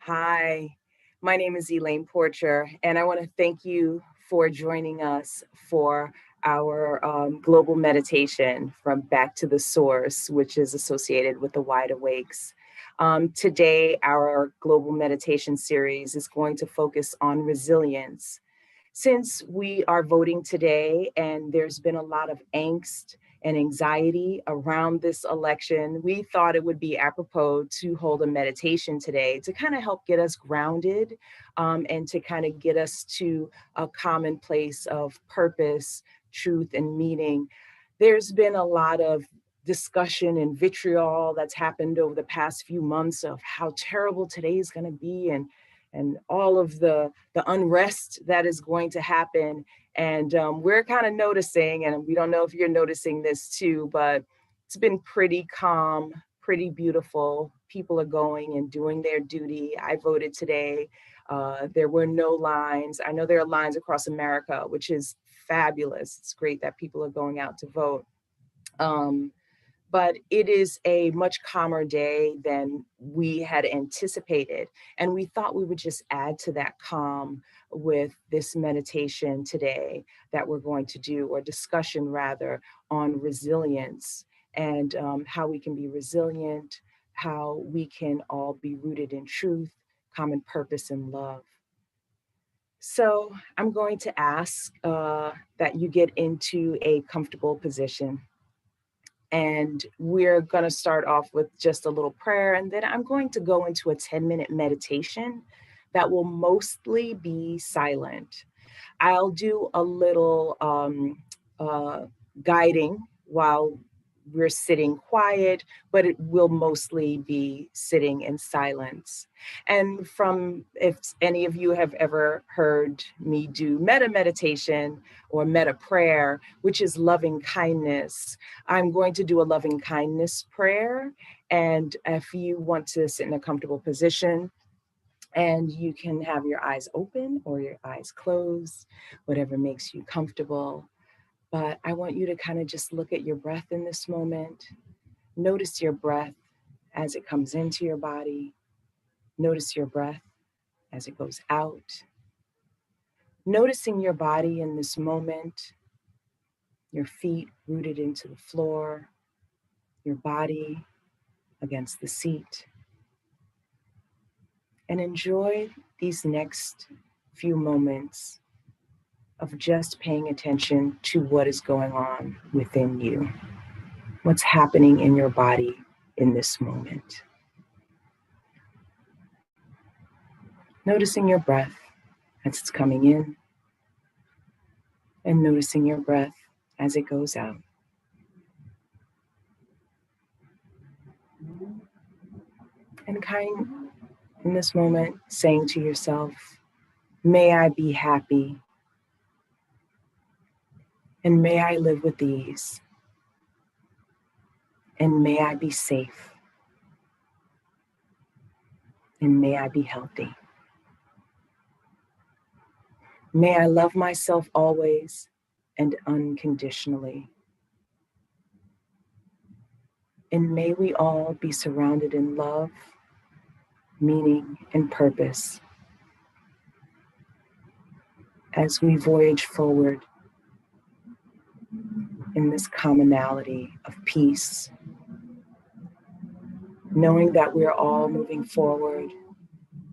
Hi, my name is Elaine Porcher, and I want to thank you for joining us for our global meditation from Back to the Source, which is associated with the Wide Awakes. Today, our global meditation series is going to focus on resilience. Since we are voting today and there's been a lot of angst and anxiety around this election, we thought it would be apropos to hold a meditation today to kind of help get us grounded and to kind of get us to a common place of purpose, truth, and meaning. There's been a lot of discussion and vitriol that's happened over the past few months of how terrible today is going to be and all of the unrest that is going to happen. And we're kind of noticing, and we don't know if you're noticing this too, but it's been pretty calm, pretty beautiful. People are going and doing their duty. I voted today. There were no lines. I know there are lines across America, which is fabulous. It's great that people are going out to vote. But it is a much calmer day than we had anticipated. And we thought we would just add to that calm with this meditation today that we're going to do, or discussion rather, on resilience and how we can be resilient, how we can all be rooted in truth, common purpose, and love. So I'm going to ask that you get into a comfortable position. And we're going to start off with just a little prayer. And then I'm going to go into a 10-minute meditation that will mostly be silent. I'll do a little guiding while we're sitting quiet, but it will mostly be sitting in silence. And if any of you have ever heard me do metta meditation or metta prayer, which is loving kindness, I'm going to do a loving kindness prayer. And if you want to sit in a comfortable position, and you can have your eyes open or your eyes closed, whatever makes you comfortable. But I want you to kind of just look at your breath in this moment. Notice your breath as it comes into your body. Notice your breath as it goes out. Noticing your body in this moment, your feet rooted into the floor, your body against the seat. And enjoy these next few moments of just paying attention to what is going on within you, what's happening in your body in this moment. Noticing your breath as it's coming in, and noticing your breath as it goes out. And in this moment, saying to yourself, may I be happy, and may I live with ease, and may I be safe, and may I be healthy. May I love myself always and unconditionally. And may we all be surrounded in love, meaning, and purpose as we voyage forward in this commonality of peace, knowing that we're all moving forward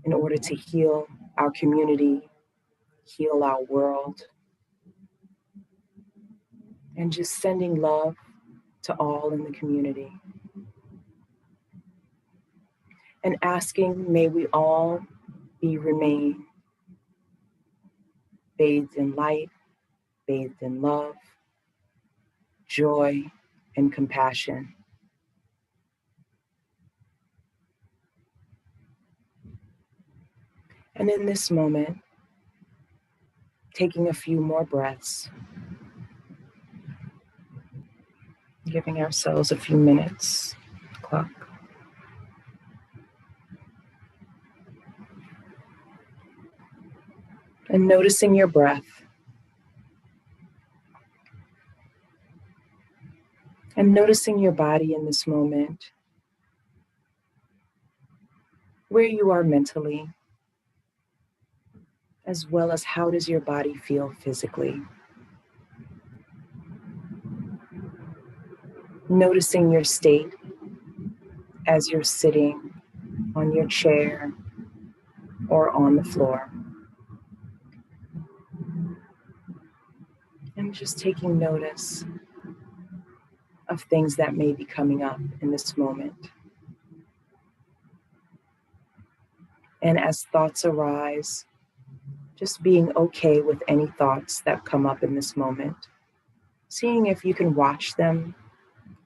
in order to heal our community, heal our world, and just sending love to all in the community. And asking, may we all remain bathed in light, bathed in love, joy, and compassion. And in this moment, taking a few more breaths, giving ourselves a few minutes, clock. And noticing your breath. And noticing your body in this moment. where you are mentally, as well as how does your body feel physically. Noticing your state as you're sitting on your chair or on the floor. And just taking notice of things that may be coming up in this moment. And as thoughts arise, just being okay with any thoughts that come up in this moment. Seeing if you can watch them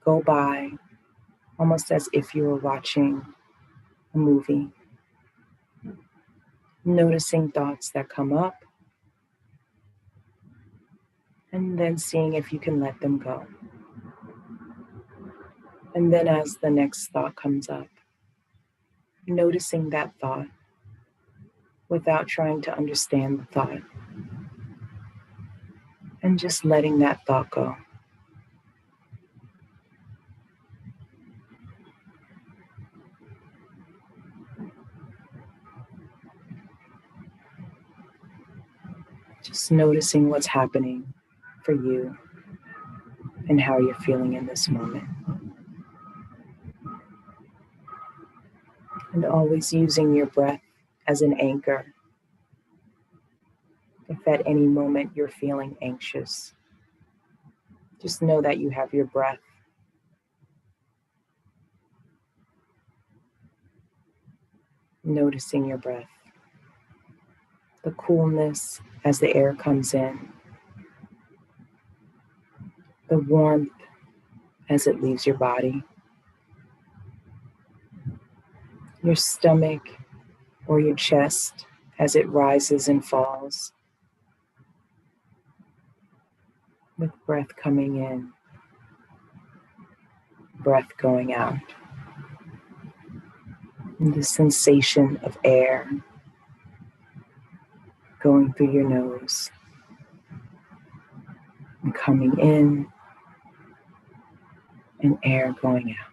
go by almost as if you were watching a movie. Noticing thoughts that come up and then seeing if you can let them go. And then as the next thought comes up, noticing that thought without trying to understand the thought and just letting that thought go. Just noticing what's happening for you and how you're feeling in this moment. And always using your breath as an anchor. If at any moment you're feeling anxious, just know that you have your breath. Noticing your breath. The coolness as the air comes in. The warmth as it leaves your body. Your stomach or your chest as it rises and falls. With breath coming in, breath going out. And the sensation of air going through your nose and coming in and air going out.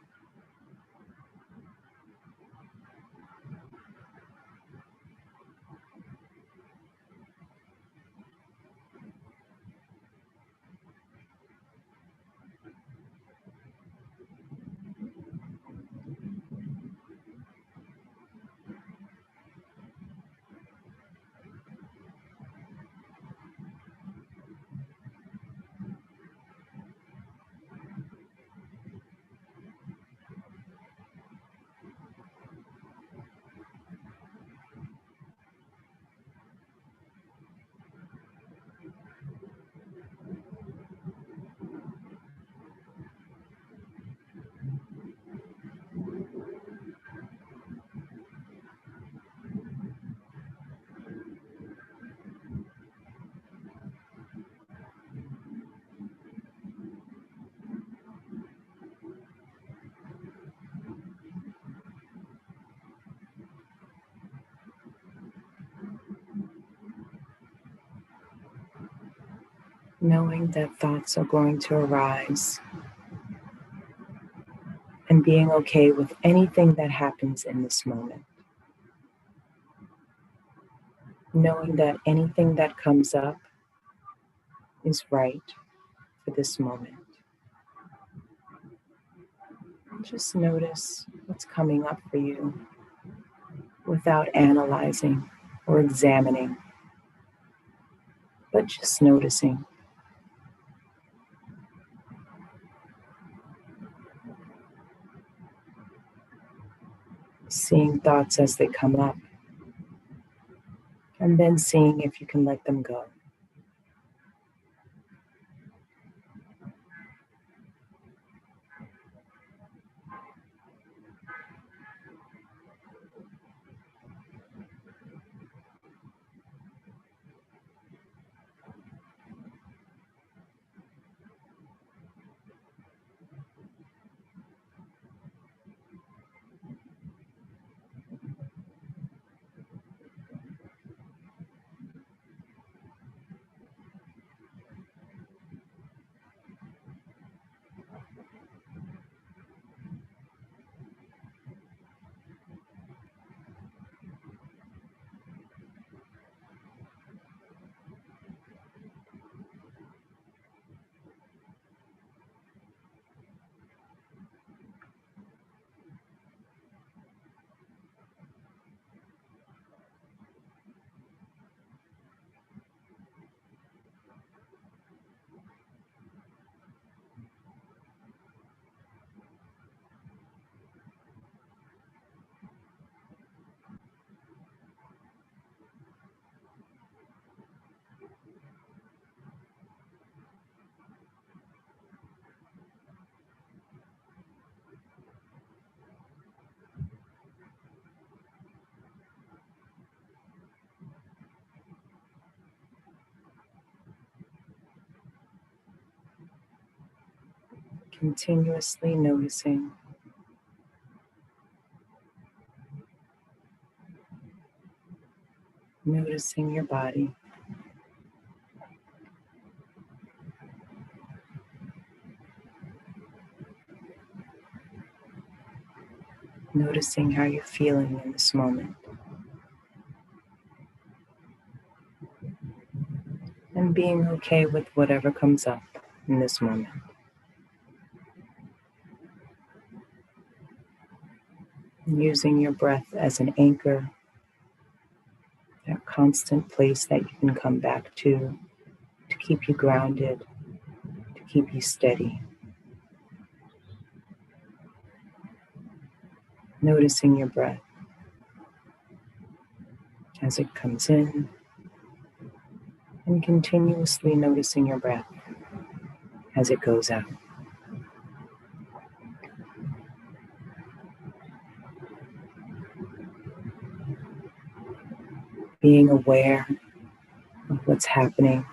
Knowing that thoughts are going to arise and being okay with anything that happens in this moment. Knowing that anything that comes up is right for this moment. Just notice what's coming up for you without analyzing or examining, but just noticing. Seeing thoughts as they come up, and then seeing if you can let them go. Continuously noticing your body. Noticing how you're feeling in this moment. And being okay with whatever comes up in this moment. Using your breath as an anchor, that constant place that you can come back to keep you grounded, to keep you steady. Noticing your breath as it comes in, and continuously noticing your breath as it goes out. Being aware of what's happening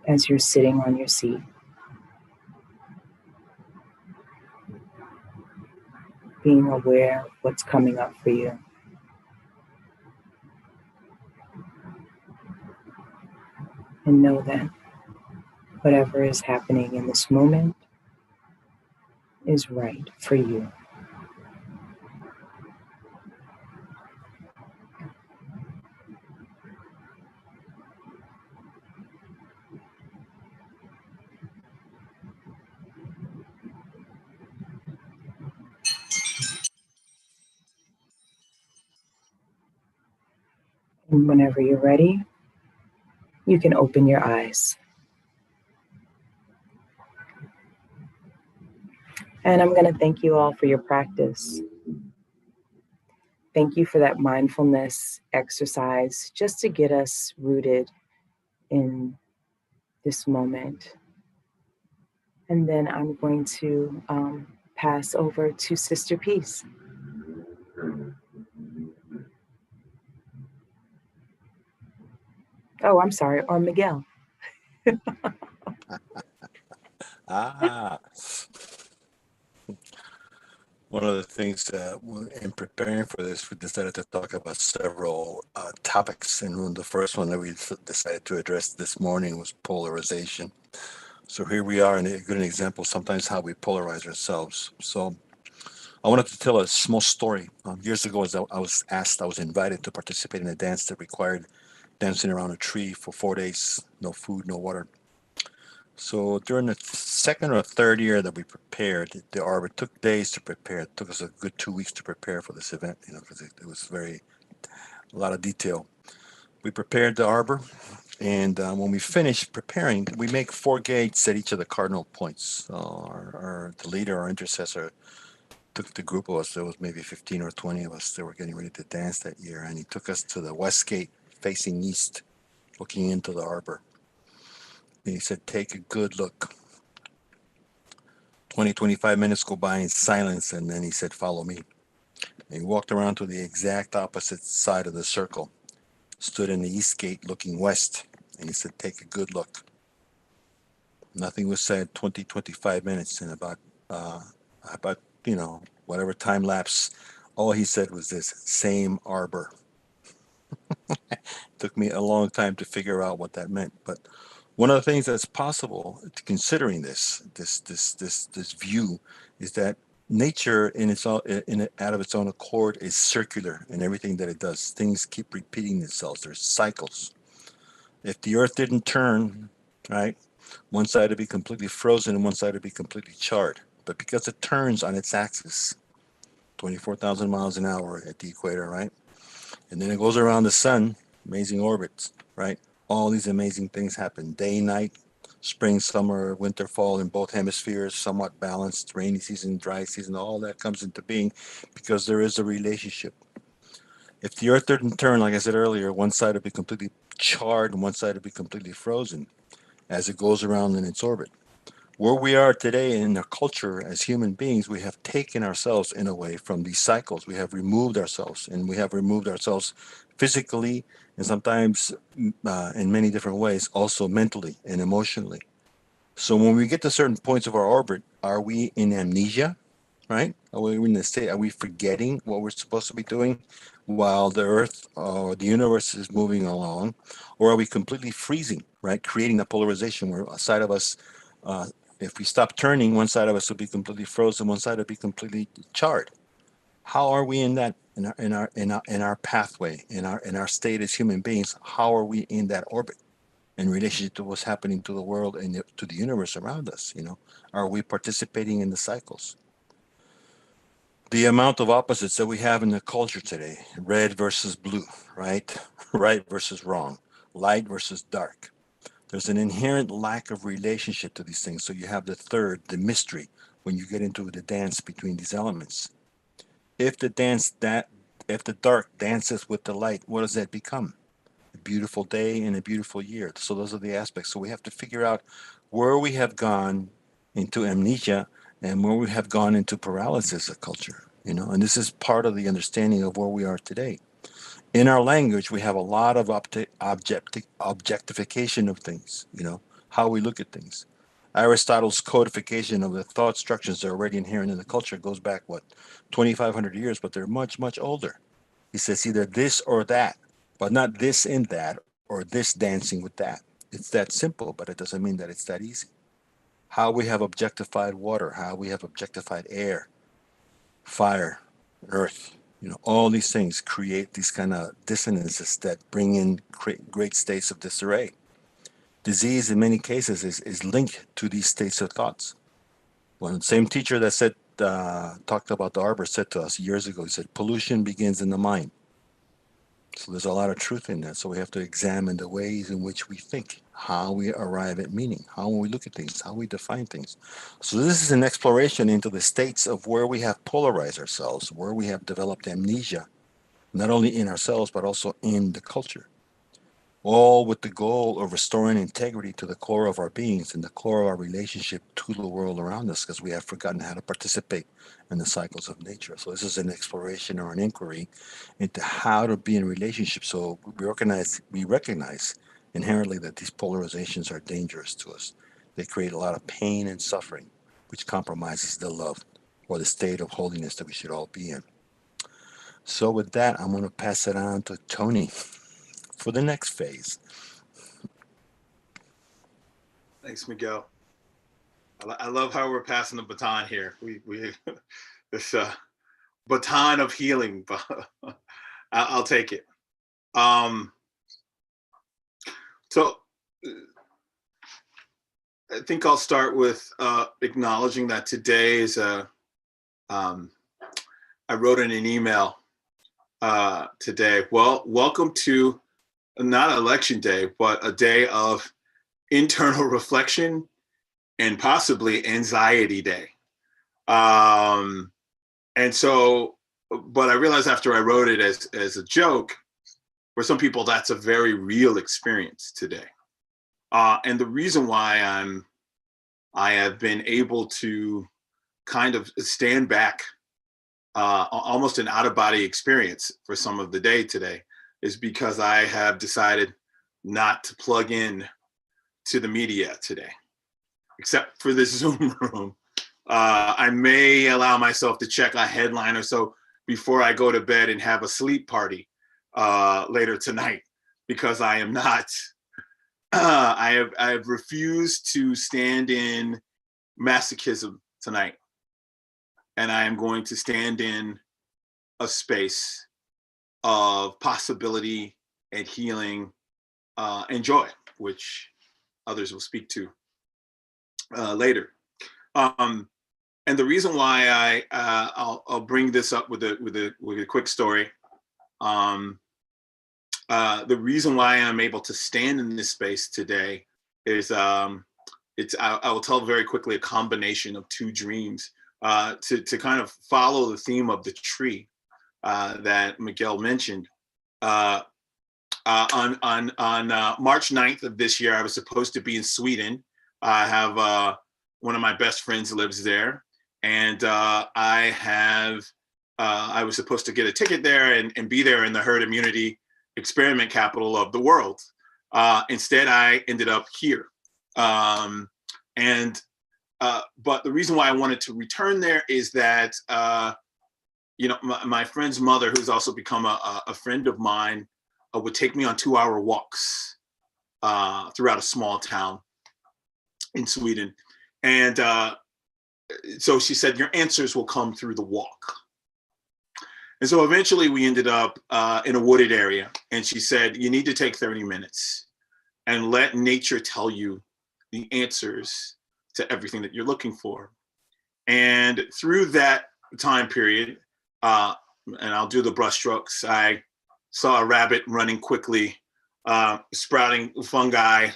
as you're sitting on your seat. Being aware of what's coming up for you. And know that whatever is happening in this moment is right for you. And whenever you're ready, you can open your eyes. And I'm going to thank you all for your practice. Thank you for that mindfulness exercise just to get us rooted in this moment. And then I'm going to pass over to Sister Peace. Oh, I'm sorry, or Miguel. One of the things that in preparing for this, we decided to talk about several topics. And the first one that we decided to address this morning was polarization. So here we are, and a good example sometimes how we polarize ourselves. So I wanted to tell a small story. Years ago, as I was invited to participate in a dance that required dancing around a tree for 4 days, no food, no water. So during the second or third year that we prepared, the arbor took days to prepare. It took us a good 2 weeks to prepare for this event, because it was a lot of detail. We prepared the arbor, and when we finished preparing, we make 4 gates at each of the cardinal points. The leader, our intercessor, took the group of us. There was maybe 15 or 20 of us that were getting ready to dance that year, and he took us to the west gate, facing east, looking into the arbor. And he said, "Take a good look." 20, 25 minutes go by in silence, and then he said, "Follow me." And he walked around to the exact opposite side of the circle, stood in the east gate looking west, and he said, "Take a good look." Nothing was said. 20, 25 minutes, and about whatever time lapse, all he said was this: "Same arbor." Took me a long time to figure out what that meant, but one of the things that's possible, considering this view, is that nature out of its own accord is circular in everything that it does. Things keep repeating themselves. There's cycles. If the earth didn't turn, right, one side would be completely frozen and one side would be completely charred. But because it turns on its axis, 24,000 miles an hour at the equator, right? And then it goes around the sun, amazing orbits, right? All these amazing things happen day, night, spring, summer, winter, fall in both hemispheres, somewhat balanced, rainy season, dry season, all that comes into being because there is a relationship. If the earth didn't turn, like I said earlier, one side would be completely charred and one side would be completely frozen as it goes around in its orbit. Where we are today in our culture as human beings, we have taken ourselves in a way from these cycles. We have removed ourselves, and we have removed ourselves physically and sometimes in many different ways, also mentally and emotionally. So when we get to certain points of our orbit, are we in amnesia, right? Are we in the state? Are we forgetting what we're supposed to be doing while the Earth or the universe is moving along, or are we completely freezing, right? Creating a polarization where a side of us, uh, if we stop turning, one side of us will be completely frozen, one side will be completely charred. How are we in that in our pathway in our state as human beings? How are we in that orbit in relationship to what's happening to the world and to the universe around us? Are we participating in the cycles? The amount of opposites that we have in the culture today, red versus blue, right? Right versus wrong, light versus dark. There's an inherent lack of relationship to these things. So you have the third, the mystery, when you get into the dance between these elements. If the dance that if the dark dances with the light, what does that become? A beautiful day and a beautiful year. So those are the aspects. So we have to figure out where we have gone into amnesia and where we have gone into paralysis of culture. And this is part of the understanding of where we are today. In our language, we have a lot of objectification of things, how we look at things. Aristotle's codification of the thought structures that are already inherent in the culture goes back, what, 2,500 years, but they're much, much older. He says either this or that, but not this and that, or this dancing with that. It's that simple, but it doesn't mean that it's that easy. How we have objectified water, how we have objectified air, fire, earth, all these things create these kind of dissonances that bring in great states of disarray. Disease, in many cases, is linked to these states of thoughts. One same teacher that talked about the arbor said to us years ago, he said, pollution begins in the mind. So there's a lot of truth in that. So we have to examine the ways in which we think, how we arrive at meaning, how we look at things, how we define things. So this is an exploration into the states of where we have polarized ourselves, where we have developed amnesia, not only in ourselves, but also in the culture, all with the goal of restoring integrity to the core of our beings and the core of our relationship to the world around us, because we have forgotten how to participate in the cycles of nature. So this is an exploration or an inquiry into how to be in relationship. So we recognize inherently that these polarizations are dangerous to us. They create a lot of pain and suffering, which compromises the love or the state of holiness that we should all be in. So with that, I'm going to pass it on to Tony for the next phase. Thanks, Miguel. I love how we're passing the baton here. We this baton of healing. I'll take it. Um, so I think I'll start with acknowledging that today is I wrote in an email today. Well, welcome to not election day, but a day of internal reflection and possibly anxiety day. And so, but I realized after I wrote it as a joke, for some people, that's a very real experience today. And the reason why I have been able to kind of stand back, almost an out of body experience for some of the day today, is because I have decided not to plug in to the media today, except for this Zoom room. I may allow myself to check a headline or so before I go to bed and have a sleep party later tonight, because I am not. I have refused to stand in masochism tonight, and I am going to stand in a space of possibility and healing and joy, which others will speak to later. And the reason why I'll bring this up with a quick story. The reason why I'm able to stand in this space today is I will tell very quickly a combination of two dreams to kind of follow the theme of the tree that Miguel mentioned. On March 9th of this year, I was supposed to be in Sweden. I have one of my best friends lives there, and I was supposed to get a ticket there and be there in the herd immunity experiment capital of the world. Instead, I ended up here. And but the reason why I wanted to return there is that my friend's mother, who's also become a friend of mine, would take me on 2-hour walks throughout a small town in Sweden. And so she said, your answers will come through the walk. And so eventually we ended up in a wooded area. And she said, you need to take 30 minutes and let nature tell you the answers to everything that you're looking for. And through that time period, and I'll do the brushstrokes, I saw a rabbit running quickly, sprouting fungi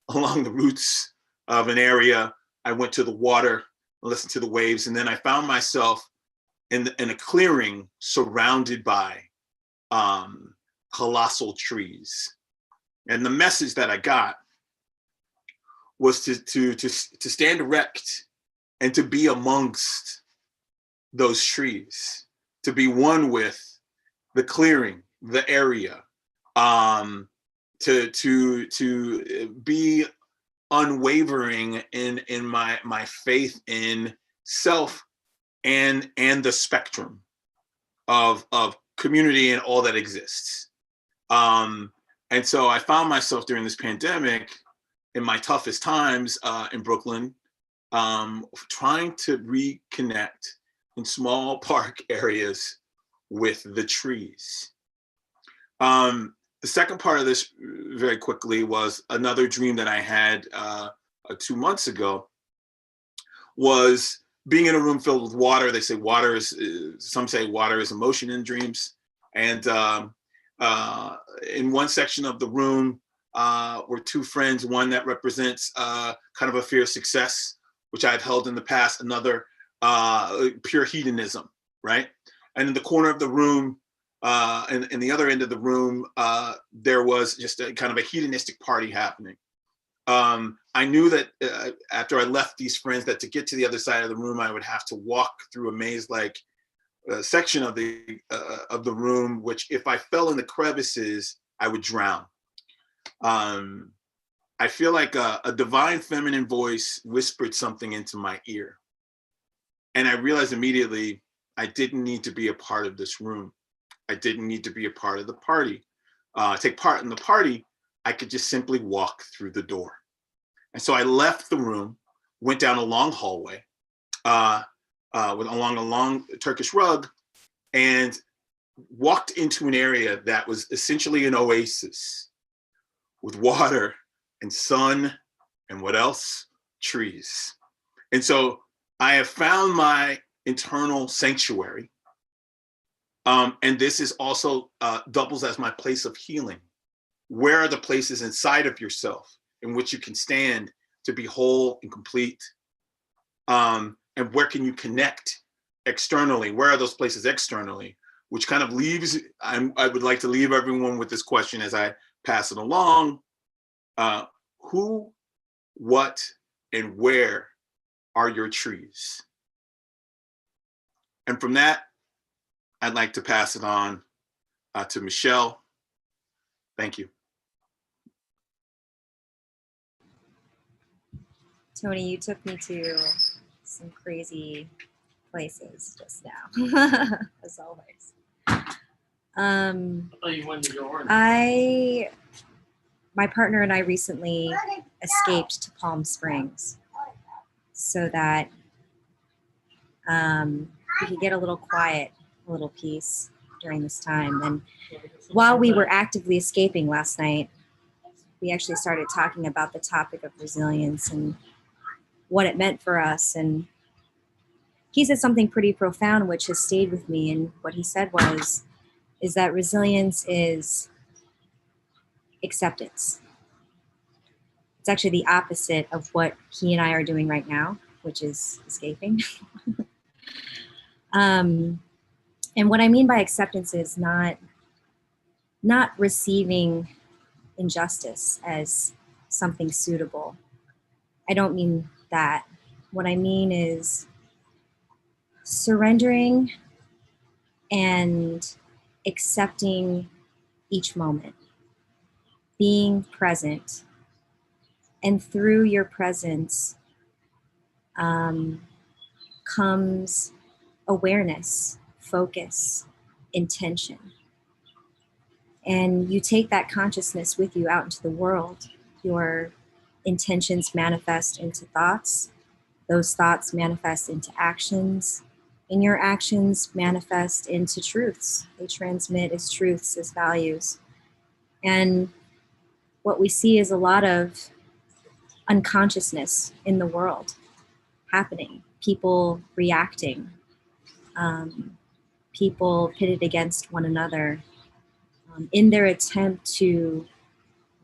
along the roots of an area. I went to the water, listened to the waves, and then I found myself in a clearing surrounded by colossal trees. And the message that I got was to stand erect and to be amongst those trees, to be one with the clearing, the area, to be unwavering in my faith in self and the spectrum of community and all that exists. And so I found myself during this pandemic in my toughest times in Brooklyn, trying to reconnect in small park areas with the trees. The second part of this, very quickly, was another dream that I had 2 months ago, was being in a room filled with water. They say water is, some say water is emotion in dreams. And in one section of the room were two friends, one that represents kind of a fear of success, which I had held in the past, another pure hedonism, right? And in the corner of the room, in the other end of the room, there was just a kind of a hedonistic party happening. I knew that after I left these friends, that to get to the other side of the room, I would have to walk through a maze-like section of the room, which if I fell in the crevices, I would drown. I feel like a divine feminine voice whispered something into my ear. And I realized immediately I didn't need to be a part of this room. I didn't need to be a part of the party. Take part in the party, I could just simply walk through the door. And so I left the room, went down a long hallway, along a long Turkish rug, and walked into an area that was essentially an oasis with water and sun and what else? Trees. And so I have found my internal sanctuary. And this is also doubles as my place of healing. Where are the places inside of yourself in which you can stand to be whole and complete? And where can you connect externally? Where are those places externally? Which kind of leaves, I would like to leave everyone with this question as I pass it along. Who, what, and where are your trees? And from that, I'd like to pass it on to Michelle. Thank you. Tony, you took me to some crazy places just now, as always. My partner and I recently escaped to Palm Springs so that we could get a little quiet, a little peace during this time. And while we were actively escaping last night, we actually started talking about the topic of resilience and what it meant for us. And he said something pretty profound, which has stayed with me. And what he said is that resilience is acceptance. It's actually the opposite of what he and I are doing right now, which is escaping. And what I mean by acceptance is not receiving injustice as something suitable. I don't mean that. What I mean is surrendering and accepting each moment, being present, and through your presence, comes awareness, focus, intention. And you take that consciousness with you out into the world. Your intentions manifest into thoughts. Those thoughts manifest into actions. And your actions manifest into truths. They transmit as truths, as values. And what we see is a lot of unconsciousness in the world happening. People reacting. People pitted against one another in their attempt to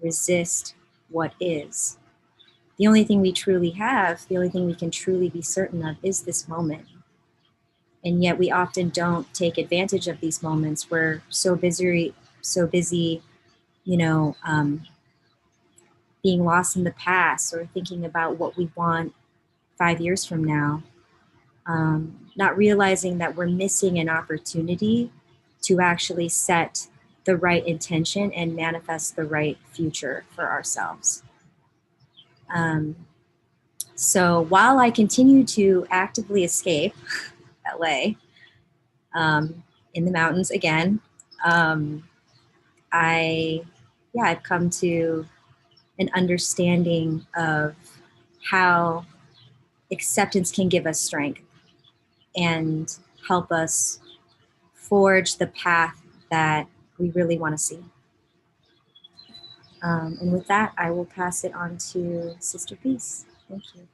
resist what is. The only thing we truly have, the only thing we can truly be certain of is this moment. And yet we often don't take advantage of these moments. We're so busy, being lost in the past or thinking about what we want 5 years from now. Not realizing that we're missing an opportunity to actually set the right intention and manifest the right future for ourselves. So while I continue to actively escape LA in the mountains again, I've come to an understanding of how acceptance can give us strength and help us forge the path that we really want to see. And with that, I will pass it on to Sister Peace. Thank you.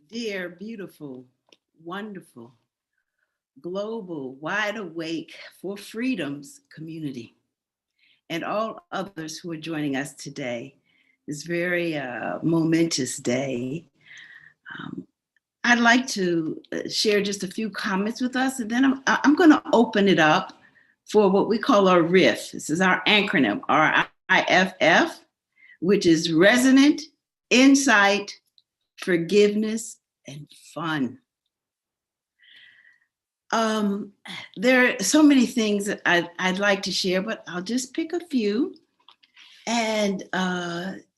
Dear, beautiful, wonderful, global, wide awake for freedoms community, and all others who are joining us today, this very momentous day. I'd like to share just a few comments with us, and then I'm going to open it up for what we call our RIFF. This is our acronym, RIFF, which is Resonant, Insight, Forgiveness, and Fun. There are so many things that I'd like to share, but I'll just pick a few. And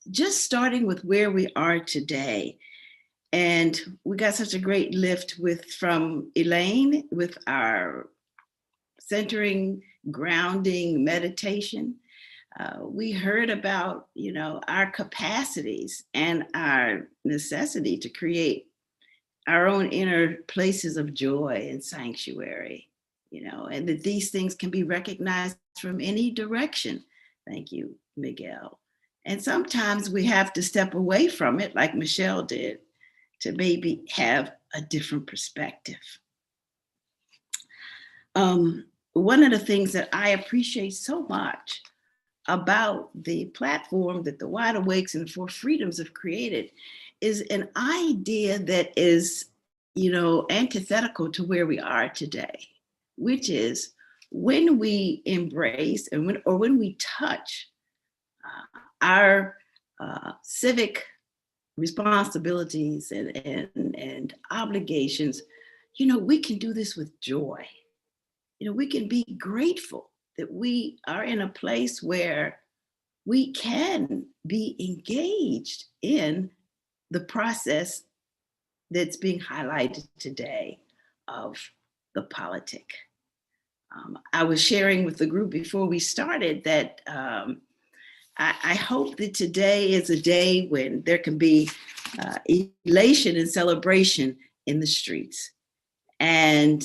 just starting with where we are today. And we got such a great lift from Elaine with our centering, grounding, meditation. We heard about, our capacities and our necessity to create our own inner places of joy and sanctuary, and that these things can be recognized from any direction. Thank you, Miguel. And sometimes we have to step away from it, like Michelle did, to maybe have a different perspective. One of the things that I appreciate so much about the platform that the Wide Awakes and the Four Freedoms have created is an idea that is, antithetical to where we are today, which is when we embrace and when we touch our civic responsibilities and obligations, we can do this with joy. We can be grateful that we are in a place where we can be engaged in the process that's being highlighted today of the politic. I was sharing with the group before we started that I hope that today is a day when there can be elation and celebration in the streets. And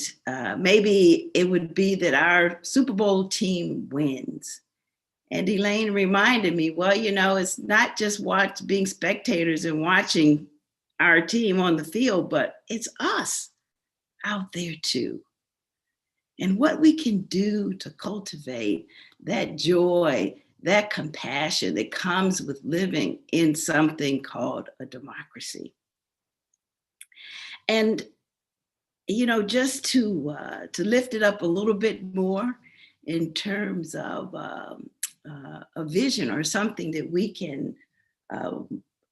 maybe it would be that our Super Bowl team wins. And Elaine reminded me, well, it's not just being spectators and watching our team on the field, but it's us out there too. And what we can do to cultivate that joy, that compassion that comes with living in something called a democracy. And just to lift it up a little bit more in terms of a vision or something that we can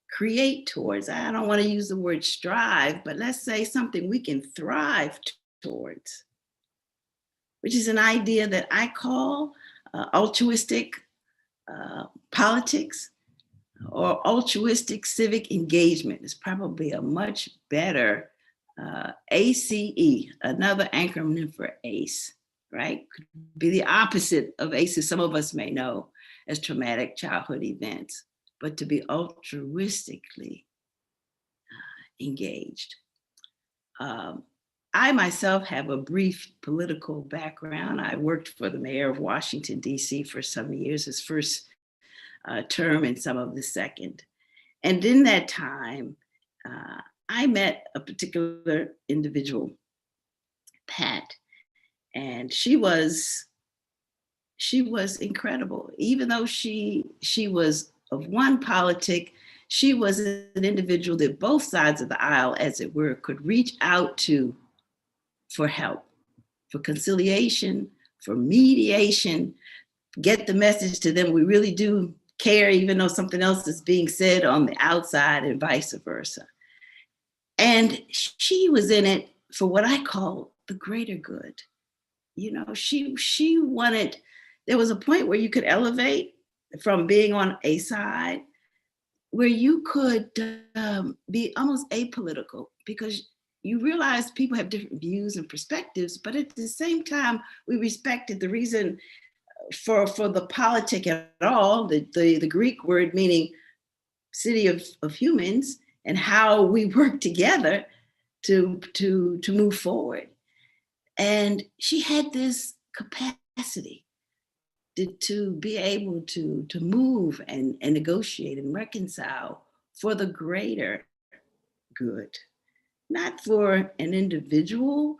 create towards. I don't want to use the word strive, but let's say something we can thrive towards, which is an idea that I call altruistic politics or altruistic civic engagement is probably a much better ACE, another acronym for ACE, right? Could be the opposite of ACEs, some of us may know as traumatic childhood events, but to be altruistically engaged. I myself have a brief political background. I worked for the mayor of Washington, D.C. for some years, his first term and some of the second. And in that time, I met a particular individual, Pat, and she was incredible. Even though she was of one politic, she was an individual that both sides of the aisle, as it were, could reach out to for help, for conciliation, for mediation, get the message to them, we really do care, even though something else is being said on the outside, and vice versa. And she was in it for what I call the greater good. You know, she wanted, there was a point where you could elevate from being on a side where you could be almost apolitical, because you realize people have different views and perspectives, but at the same time, we respected the reason for the politic at all, the Greek word meaning city of humans, and how we work together to move forward. And she had this capacity to be able to move and negotiate and reconcile for the greater good, not for an individual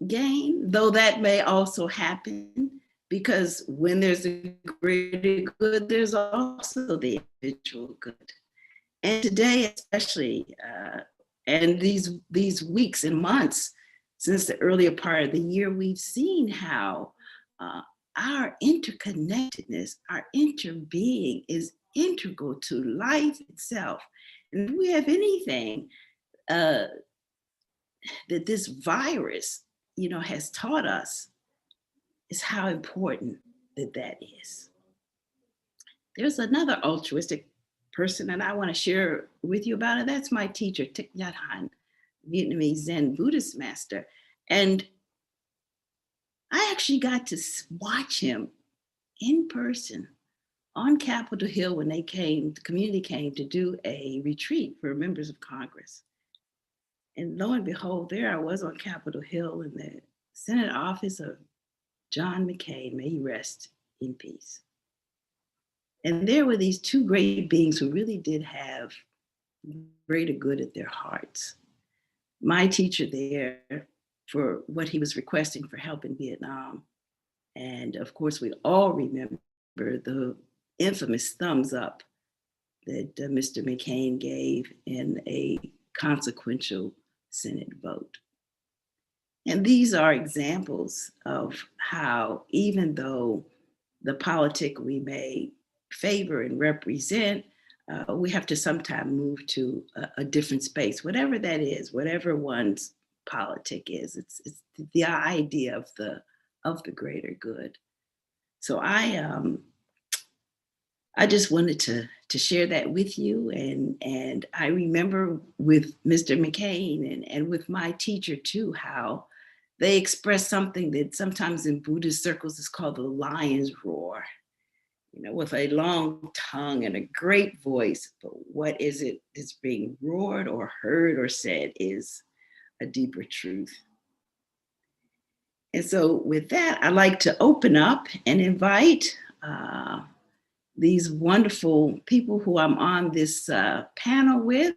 gain, though that may also happen, because when there's a greater good, there's also the individual good. And today, especially, and these weeks and months since the earlier part of the year, we've seen how our interconnectedness, our interbeing is integral to life itself. And if we have anything that this virus, has taught us, is how important that is. There's another altruistic person that I want to share with you about it. That's my teacher, Thich Nhat Hanh, Vietnamese Zen Buddhist master. And I actually got to watch him in person on Capitol Hill when the community came to do a retreat for members of Congress. And lo and behold, there I was on Capitol Hill in the Senate office of John McCain, may he rest in peace. And there were these two great beings who really did have greater good at their hearts. My teacher there for what he was requesting for help in Vietnam. And of course, we all remember the infamous thumbs up that Mr. McCain gave in a consequential Senate vote. And these are examples of how, even though the politic we may favor and represent, we have to sometimes move to a different space, whatever that is, whatever one's politic is. It's the idea of the greater good. So I just wanted to share that with you. And I remember with Mr. McCain and with my teacher too, how they express something that sometimes in Buddhist circles is called the lion's roar, with a long tongue and a great voice. But what is it that's being roared or heard or said is a deeper truth. And so with that, I'd like to open up and invite these wonderful people who I'm on this panel with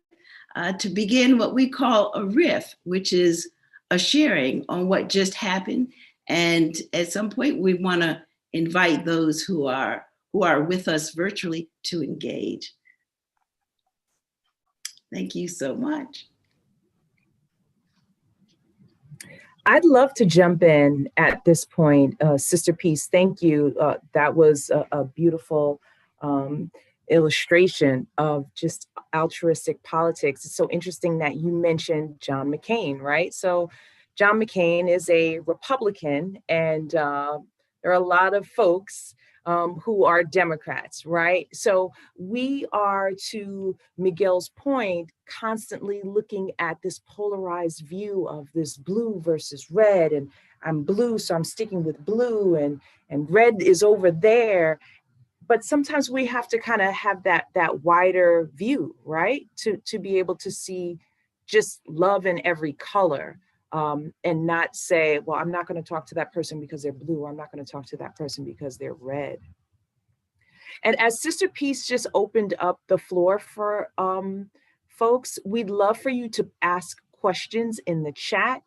to begin what we call a riff, which is a sharing on what just happened. And at some point, we want to invite those who are with us virtually to engage. Thank you so much. I'd love to jump in at this point. Sister Peace, thank you. That was a beautiful illustration of just altruistic politics. It's so interesting that you mentioned John McCain, right? So John McCain is a Republican, and there there are a lot of folks who are Democrats, right? So we are, to Miguel's point, constantly looking at this polarized view of this blue versus red, and I'm blue, so I'm sticking with blue, and red is over there. But sometimes we have to kind of have that wider view, right? To be able to see just love in every color, and not say, well, I'm not going to talk to that person because they're blue, or I'm not going to talk to that person because they're red. And as Sister Peace just opened up the floor for folks, we'd love for you to ask questions in the chat.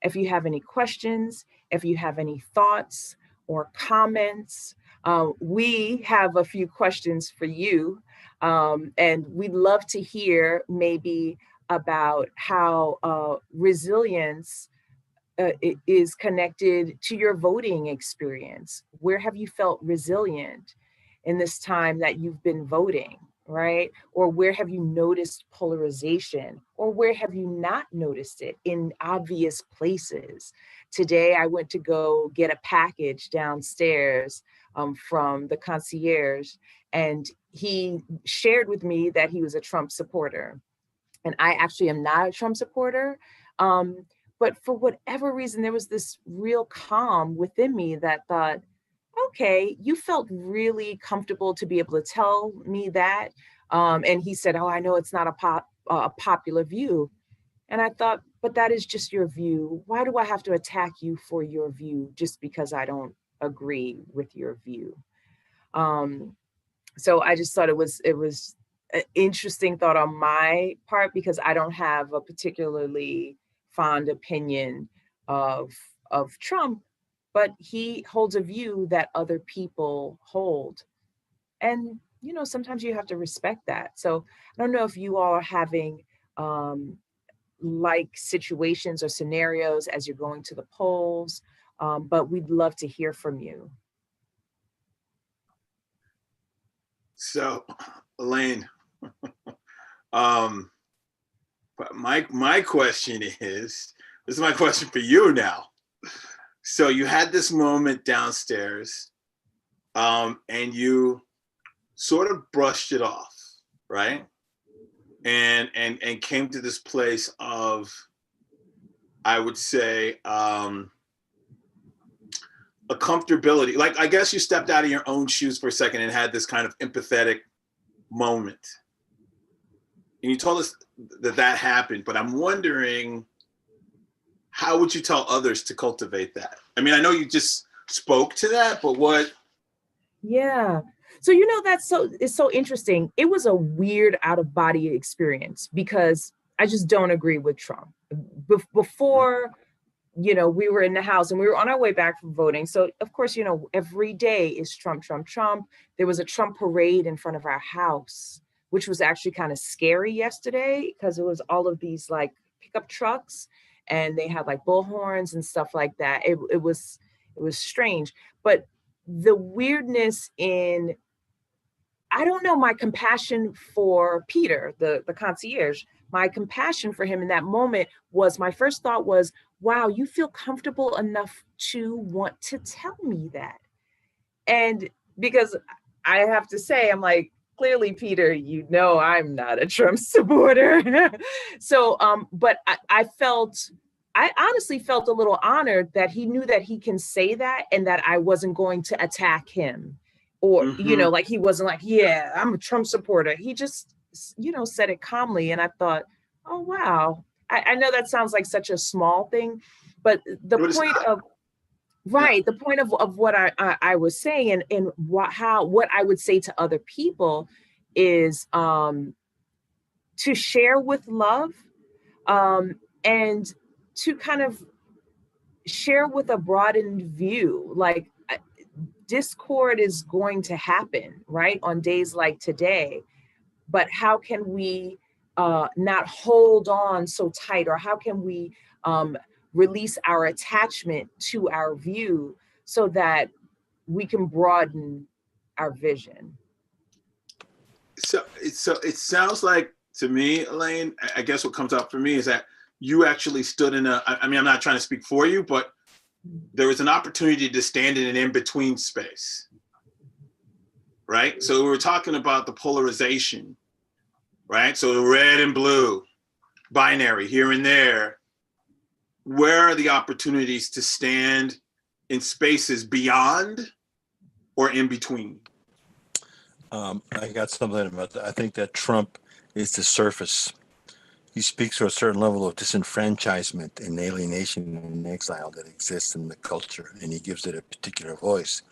If you have any questions, if you have any thoughts or comments, we have a few questions for you. And we'd love to hear maybe about how resilience is connected to your voting experience. Where have you felt resilient in this time that you've been voting, right? Or where have you noticed polarization? Or where have you not noticed it in obvious places? Today, I went to go get a package downstairs from the concierge, and he shared with me that he was a Trump supporter. And I actually am not a Trump supporter. But for whatever reason, there was this real calm within me that thought, okay, you felt really comfortable to be able to tell me that. And he said, oh, I know it's not a popular view. And I thought, but that is just your view. Why do I have to attack you for your view just because I don't agree with your view? So I just thought it was an interesting thought on my part, because I don't have a particularly fond opinion of Trump, but he holds a view that other people hold. And, you know, sometimes you have to respect that. So I don't know if you all are having like situations or scenarios as you're going to the polls, but we'd love to hear from you. So, Elaine, my question is, this is my question for you now. So you had this moment downstairs, and you sort of brushed it off, right? And came to this place of, I would say, a comfortability. Like, I guess you stepped out of your own shoes for a second and had this kind of empathetic moment. And you told us that happened, but I'm wondering, how would you tell others to cultivate that? I mean, I know you just spoke to that, but what? Yeah. So, you know, it's so interesting. It was a weird out of body experience because I just don't agree with Trump. Before, you know, we were in the house and we were on our way back from voting. So, of course, you know, every day is Trump, Trump, Trump. There was a Trump parade in front of our house, which was actually kind of scary yesterday because it was all of these like pickup trucks and they had like bullhorns and stuff like that. It was strange. But the weirdness in, I don't know, my compassion for Peter, the concierge, my compassion for him in that moment was, my first thought was, wow, you feel comfortable enough to want to tell me that. And because I have to say, I'm like, clearly, Peter, you know, I'm not a Trump supporter. So, but I honestly felt a little honored that he knew that he can say that and that I wasn't going to attack him. Or, you know, like he wasn't like, yeah, I'm a Trump supporter. He just, you know, said it calmly. And I thought, oh, wow. I know that sounds like such a small thing, but the point of, right, the point of what I was saying and what I would say to other people is to share with love, and to kind of share with a broadened view. Like, discord is going to happen, right, on days like today, but how can we not hold on so tight, or how can we release our attachment to our view so that we can broaden our vision? So it sounds like to me, Elaine, I guess what comes up for me is that you actually stood in I mean, I'm not trying to speak for you, but there was an opportunity to stand in an in-between space, right? So we were talking about the polarization, right? So the red and blue, binary here and there. Where are the opportunities to stand in spaces beyond or in between? I got something about that. I think that Trump is the surface. He speaks to a certain level of disenfranchisement and alienation and exile that exists in the culture, and he gives it a particular voice.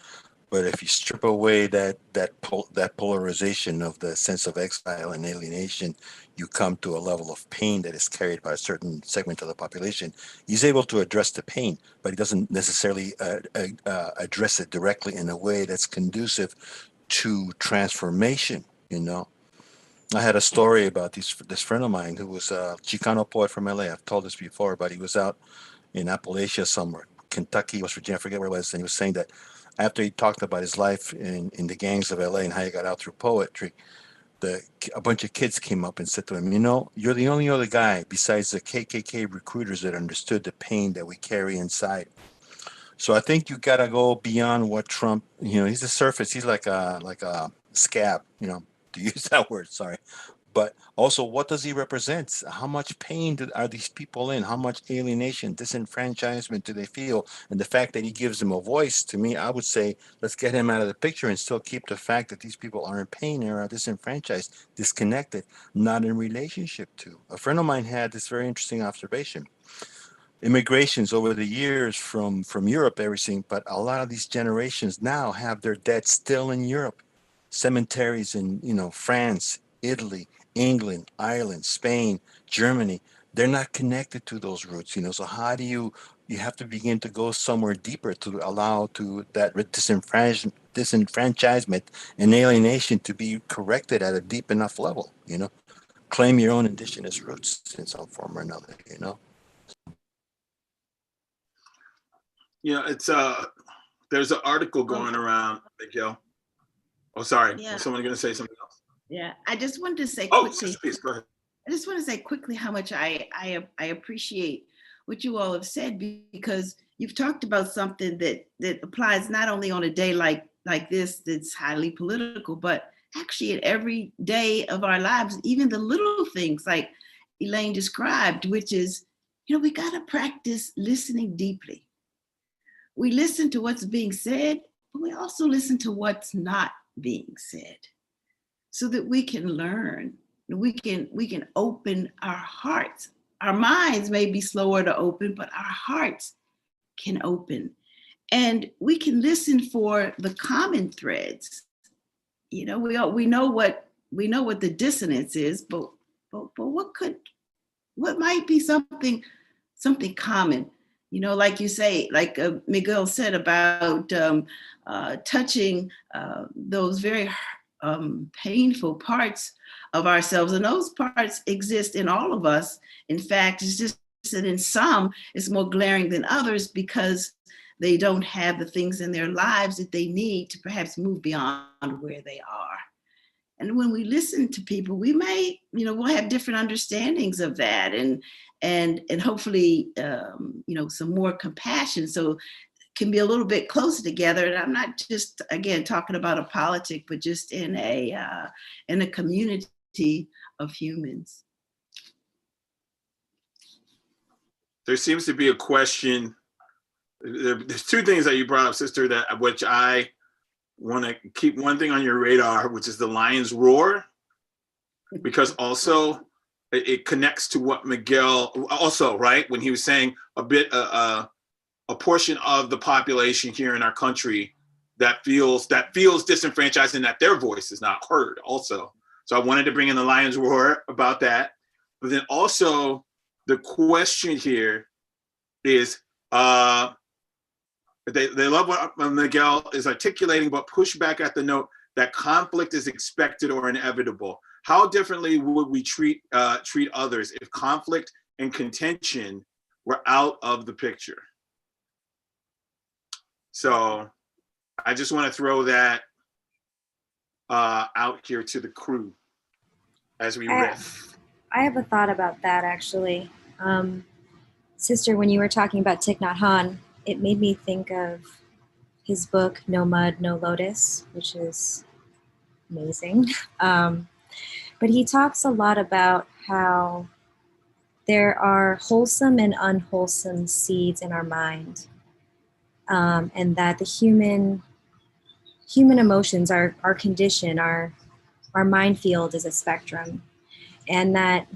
But if you strip away that polarization of the sense of exile and alienation, you come to a level of pain that is carried by a certain segment of the population. He's able to address the pain, but he doesn't necessarily address it directly in a way that's conducive to transformation. You know, I had a story about this friend of mine who was a Chicano poet from LA. I've told this before, but he was out in Appalachia somewhere, Kentucky, West Virginia, I forget where it was, and he was saying that after he talked about his life in the gangs of LA and how he got out through poetry, a bunch of kids came up and said to him, you know, you're the only other guy besides the KKK recruiters that understood the pain that we carry inside. So I think you gotta go beyond what Trump, you know, he's a surface. He's like a scab, you know, to use that word, sorry. But also, what does he represent? How much pain are these people in? How much alienation, disenfranchisement do they feel? And the fact that he gives them a voice, to me, I would say, let's get him out of the picture and still keep the fact that these people are in pain and are disenfranchised, disconnected, not in relationship to. A friend of mine had this very interesting observation. Immigrations over the years from Europe, everything, but a lot of these generations now have their dead still in Europe. Cemeteries in, you know, France, Italy, England, Ireland, Spain, Germany, they're not connected to those roots, you know. So how do you have to begin to go somewhere deeper to allow to that disenfranchisement and alienation to be corrected at a deep enough level, you know. Claim your own indigenous roots in some form or another, you know. You know, it's there's an article going around, Miguel. Oh, sorry. Yeah. Was someone going to say something else? Yeah. I just wanted to say Oh, quickly. Sister Peace, go ahead. I just want to say quickly how much I appreciate what you all have said, because you've talked about something that applies not only on a day like this that's highly political, but actually in every day of our lives, even the little things like Elaine described, which is, you know, we got to practice listening deeply. We listen to what's being said, but we also listen to what's not being said, so that we can learn. We can open our hearts. Our minds may be slower to open, but our hearts can open. And we can listen for the common threads. You know, we know what the dissonance is, but what might be something common? You know, like you say, like Miguel said about touching those very painful parts of ourselves, and those parts exist in all of us. In fact, it's just that in some it's more glaring than others because they don't have the things in their lives that they need to perhaps move beyond where they are. And when we listen to people, we may, you know, we'll have different understandings of that, and hopefully, you know, some more compassion, so can be a little bit closer together. And I'm not just, again, talking about a politic, but just in a community of humans. There seems to be a question. There's two things that you brought up, sister, that which I want to keep one thing on your radar, which is the lion's roar, because also it connects to what Miguel also, right, when he was saying a portion of the population here in our country that feels disenfranchised and that their voice is not heard also. So I wanted to bring in the lion's roar about that. But then also the question here is, they love what Miguel is articulating, but push back at the note that conflict is expected or inevitable. How differently would we treat others if conflict and contention were out of the picture? So I just want to throw that out here to the crew as we riff. I have a thought about that, actually. Sister, when you were talking about Thich Nhat Hanh, it made me think of his book, No Mud, No Lotus, which is amazing. But he talks a lot about how there are wholesome and unwholesome seeds in our mind, and that the human emotions, our condition, our mind field is a spectrum, and that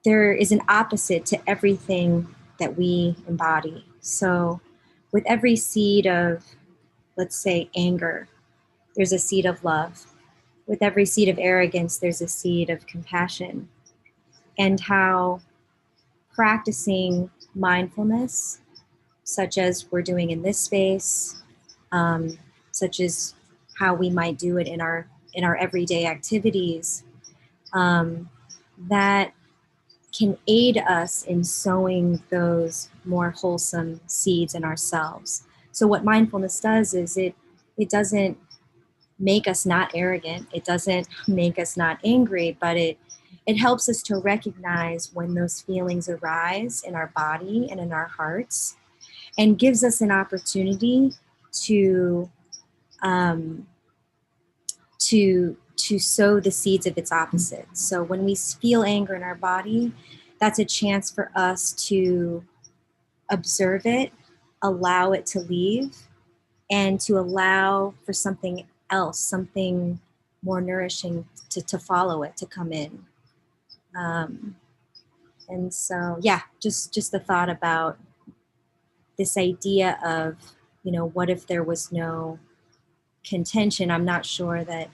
there is an opposite to everything that we embody. So with every seed of, let's say, anger, there's a seed of love. With every seed of arrogance, there's a seed of compassion. And how practicing mindfulness, such as we're doing in this space, such as how we might do it in our everyday activities, that can aid us in sowing those more wholesome seeds in ourselves. So what mindfulness does is it doesn't make us not arrogant. It doesn't make us not angry, but it helps us to recognize when those feelings arise in our body and in our hearts, and gives us an opportunity to sow the seeds of its opposite. So when we feel anger in our body, that's a chance for us to observe it, allow it to leave, and to allow for something else, something more nourishing to follow it, to come in. And so, yeah, just the thought about this idea of, what if there was no contention? I'm not sure that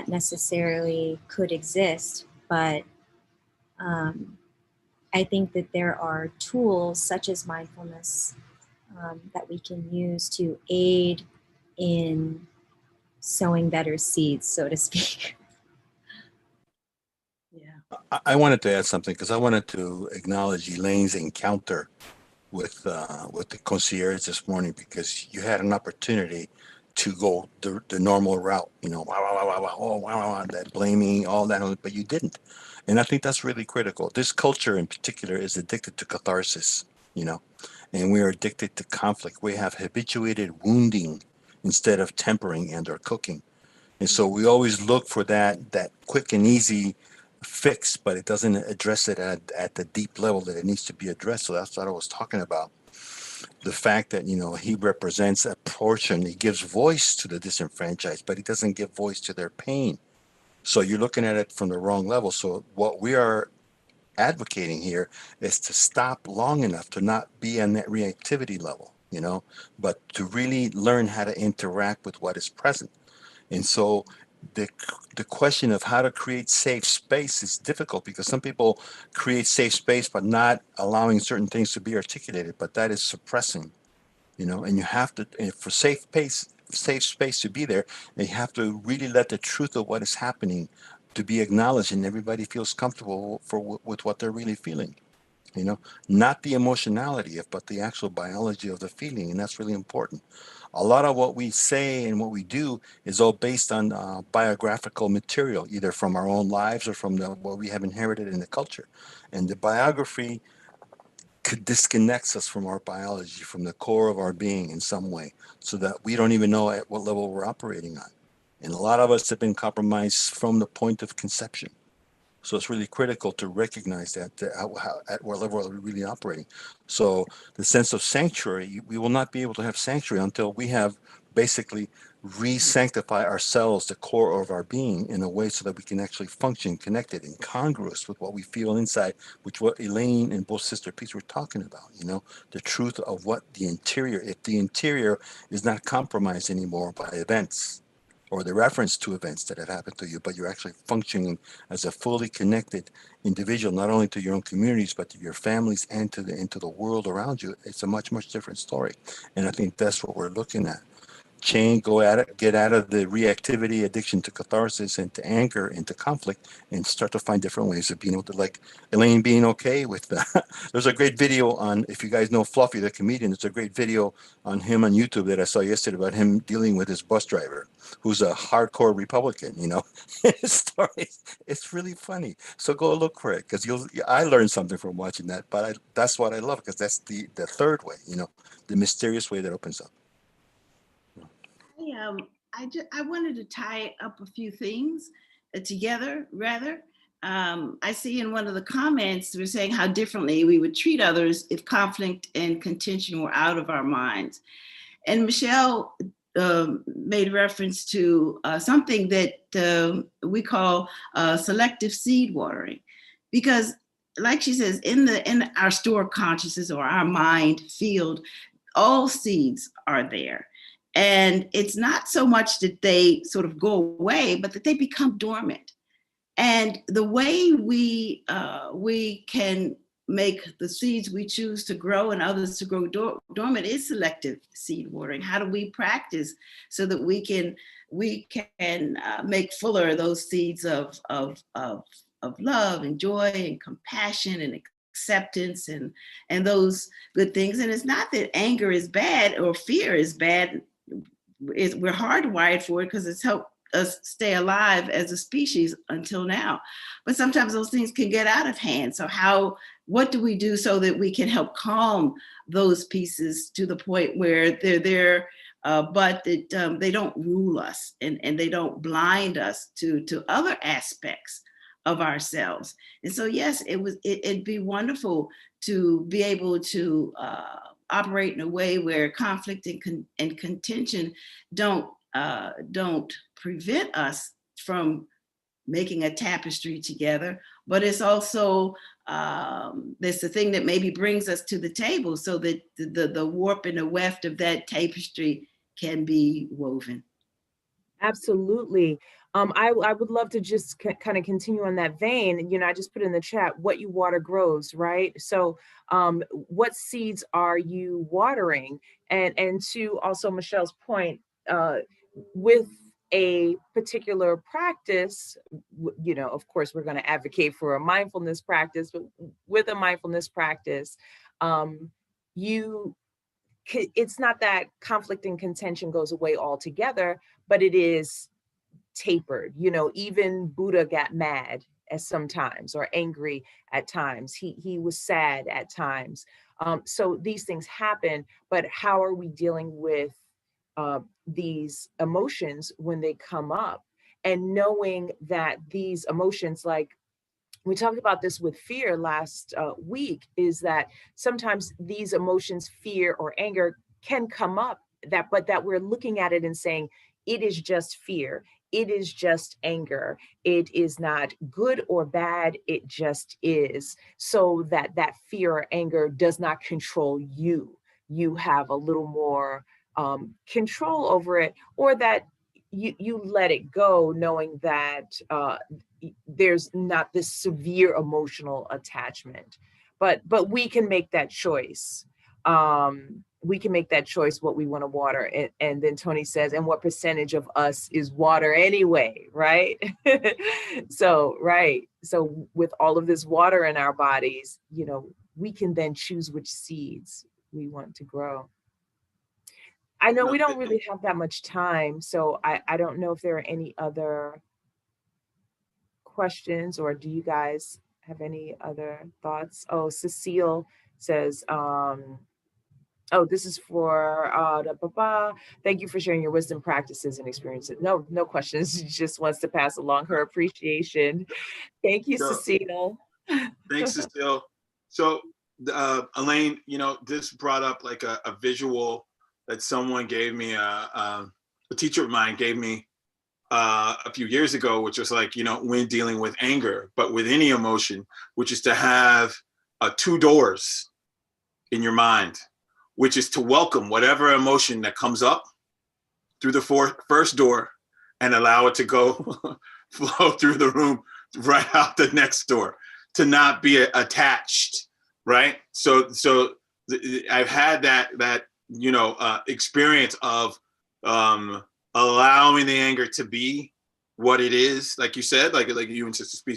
necessarily could exist, but I think that there are tools such as mindfulness that we can use to aid in sowing better seeds, so to speak. Yeah. I wanted to add something because I wanted to acknowledge Elaine's encounter with the concierge this morning, because you had an opportunity to go the normal route, wow, wow, wow, wow, wow, oh, wow, wow, wow, that blaming, all that, but you didn't. And I think that's really critical. This culture in particular is addicted to catharsis, and we are addicted to conflict. We have habituated wounding instead of tempering and or cooking. And so we always look for that quick and easy fix, but it doesn't address it at the deep level that it needs to be addressed. So that's what I was talking about. The fact that, he represents a portion, he gives voice to the disenfranchised, but he doesn't give voice to their pain. So you're looking at it from the wrong level. So what we are advocating here is to stop long enough to not be on that reactivity level, but to really learn how to interact with what is present. And so the the question of how to create safe space is difficult, because some people create safe space but not allowing certain things to be articulated, but that is suppressing, and you have to, and for safe space to be there, you have to really let the truth of what is happening to be acknowledged, and everybody feels comfortable with what they're really feeling, not the emotionality of, but the actual biology of the feeling. And that's really important. A lot of what we say and what we do is all based on biographical material, either from our own lives or from what we have inherited in the culture. And the biography disconnects us from our biology, from the core of our being in some way, so that we don't even know at what level we're operating on. And a lot of us have been compromised from the point of conception. So it's really critical to recognize that, at what level are we really operating. So the sense of sanctuary, we will not be able to have sanctuary until we have basically re-sanctify ourselves, the core of our being, in a way so that we can actually function connected and congruous with what we feel inside, which what Elaine and both Sister Peace were talking about, the truth of what the interior, if the interior is not compromised anymore by events, or the reference to events that have happened to you, but you're actually functioning as a fully connected individual, not only to your own communities, but to your families and into the world around you. It's a much, much different story. And I think that's what we're looking at. change, go at it, get out of the reactivity, addiction to catharsis, and to anger, and to conflict, and start to find different ways of being able to, like Elaine, being okay with that. There's a great video on, if you guys know Fluffy, the comedian, there's a great video on him on YouTube that I saw yesterday about him dealing with his bus driver, who's a hardcore Republican, you know. His story, it's really funny. So go look for it, because I learned something from watching that, but that's what I love, because that's the third way, you know, the mysterious way that opens up. I wanted to tie up a few things together, rather. I see in one of the comments, we're saying how differently we would treat others if conflict and contention were out of our minds. And Michelle made reference to something that we call selective seed watering, because like she says, in our store consciousness or our mind field, all seeds are there. And it's not so much that they sort of go away, but that they become dormant. And the way we can make the seeds we choose to grow and others to grow dormant is selective seed watering. How do we practice so that we can make fuller those seeds of love and joy and compassion and acceptance and those good things? And it's not that anger is bad or fear is bad. We're hardwired for it because it's helped us stay alive as a species until now. But sometimes those things can get out of hand. So what do we do so that we can help calm those pieces to the point where they're there, but that they don't rule us and they don't blind us to other aspects of ourselves? And so, yes, it'd be wonderful to be able to operate in a way where conflict and contention don't prevent us from making a tapestry together, but it's also there's the thing that maybe brings us to the table so that the warp and the weft of that tapestry can be woven. Absolutely. I would love to just kind of continue on that vein. You know, I just put in the chat, what you water grows, right? So what seeds are you watering? And to also Michelle's point, with a particular practice, you know, of course, we're going to advocate for a mindfulness practice, but with a mindfulness practice, it's not that conflict and contention goes away altogether, but it is tapered. You know, even Buddha got mad at sometimes or angry at times. He was sad at times. So these things happen, but how are we dealing with these emotions when they come up? And knowing that these emotions, like we talked about this with fear last week, is that sometimes these emotions, fear or anger, can come up, but that we're looking at it and saying, it is just fear, it is just anger, it is not good or bad, it just is. So that fear or anger does not control you. You have a little more control over it, or that you let it go, knowing that there's not this severe emotional attachment. But we can make that choice. We can make that choice what we want to water. And then Tony says, and what percentage of us is water anyway, right? So with all of this water in our bodies, you know, we can then choose which seeds we want to grow. I know we don't really have that much time, so I don't know if there are any other questions, or do you guys have any other thoughts? Oh, Cecile says, oh, this is for thank you for sharing your wisdom, practices, and experiences. No questions. She just wants to pass along her appreciation. Thank you, Cecile. Thanks, Cecile. So, Elaine, you know, this brought up like a visual that someone gave me, a teacher of mine gave me a few years ago, which was like, you know, when dealing with anger, but with any emotion, which is to have 2 doors in your mind, which is to welcome whatever emotion that comes up through the first door and allow it to go flow through the room right out the next door, to not be attached, right? So I've had that you know, experience of allowing the anger to be what it is, like you said, like you and Sister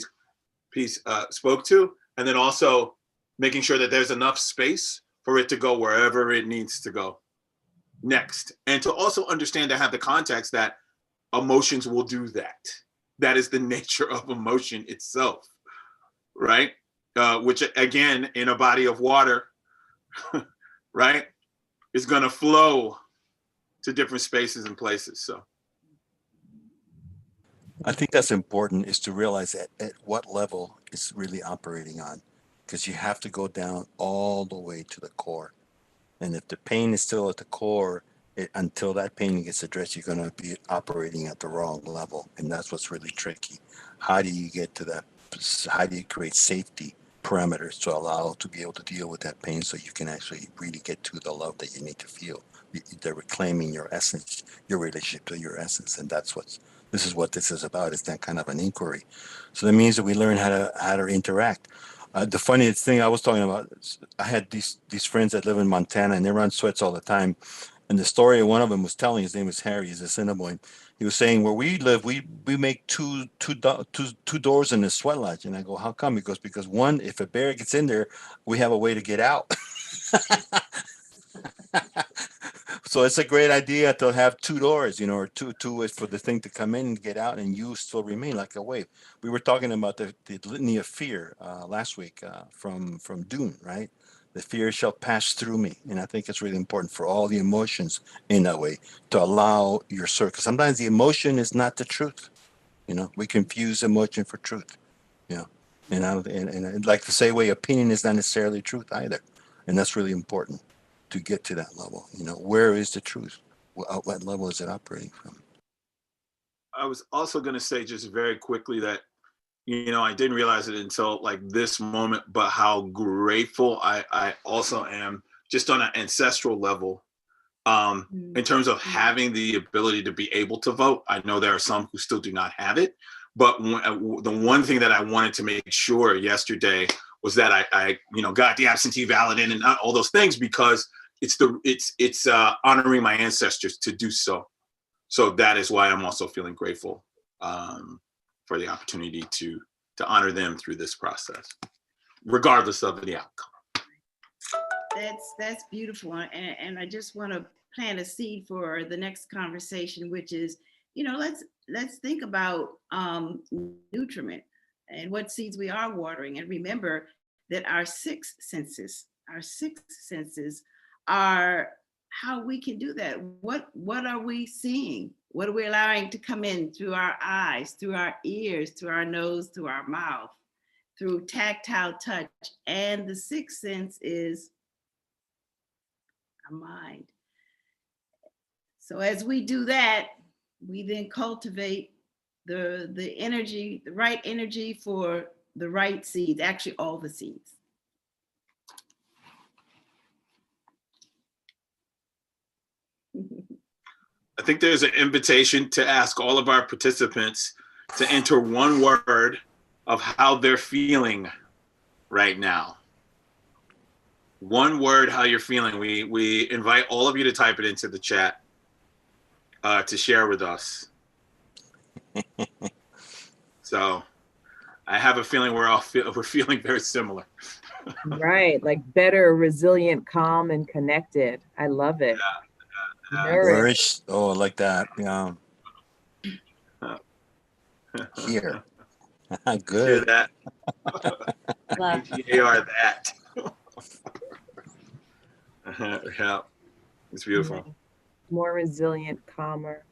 Peace spoke to, and then also making sure that there's enough space for it to go wherever it needs to go next, and to also understand, to have the context that emotions will do that. That is the nature of emotion itself, right? Which again, in a body of water, right, is going to flow to different spaces and places. So I think that's important, is to realize at what level it's really operating on, because you have to go down all the way to the core. And if the pain is still at the core, until that pain gets addressed, you're going to be operating at the wrong level. And that's what's really tricky. How do you get to that? How do you create safety parameters to allow to be able to deal with that pain, so you can actually really get to the love that you need to feel? They're reclaiming your essence, your relationship to your essence. And this is what this is about. It's that kind of an inquiry. So that means that we learn how to interact. The funniest thing I was talking about, I had these friends that live in Montana, and they run sweats all the time. And the story one of them was telling, his name is Harry, he's a Assiniboine. He was saying, where we live, we make two doors in the sweat lodge. And I go, how come? He goes, because one, if a bear gets in there, we have a way to get out. So it's a great idea to have two doors, or two is for the thing to come in and get out, and you still remain like a wave. We were talking about the litany of fear last week from Dune, right? The fear shall pass through me. And I think it's really important for all the emotions in that way to allow your circle. Sometimes the emotion is not the truth. We confuse emotion for truth. You know, and I'd like to say, opinion is not necessarily truth either. And that's really important to get to that level. Where is the truth? What level is it operating from? I was also going to say, just very quickly, that I didn't realize it until like this moment, but how grateful I also am, just on an ancestral level, in terms of having the ability to be able to vote. I know there are some who still do not have it, but the one thing that I wanted to make sure yesterday was that I got the absentee ballot in and all those things, because it's honoring my ancestors to do so. So that is why I'm also feeling grateful for the opportunity to honor them through this process, regardless of the outcome. That's beautiful, and I just want to plant a seed for the next conversation, which is, let's think about nutriment and what seeds we are watering, and remember that our six senses are how we can do that. What are we seeing? What are we allowing to come in through our eyes, through our ears, through our nose, through our mouth, through tactile touch? And the sixth sense is our mind. So as we do that, we then cultivate the energy, the right energy for the right seeds, actually all the seeds. I think there's an invitation to ask all of our participants to enter one word of how they're feeling right now. One word, how you're feeling. We invite all of you to type it into the chat to share with us. So I have a feeling we're feeling very similar. Right, like better, resilient, calm, and connected. I love it. Nourished. Oh, like that. Yeah. Here. Good. Hear that? Love. You are that. Yeah, it's beautiful. More resilient, calmer.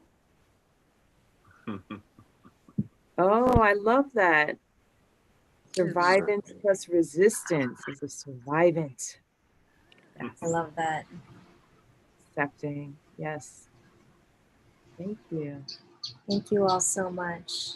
Oh, I love that. Survivance plus resistance is a survivant. Yes. I love that. Accepting. Yes. Thank you. Thank you all so much.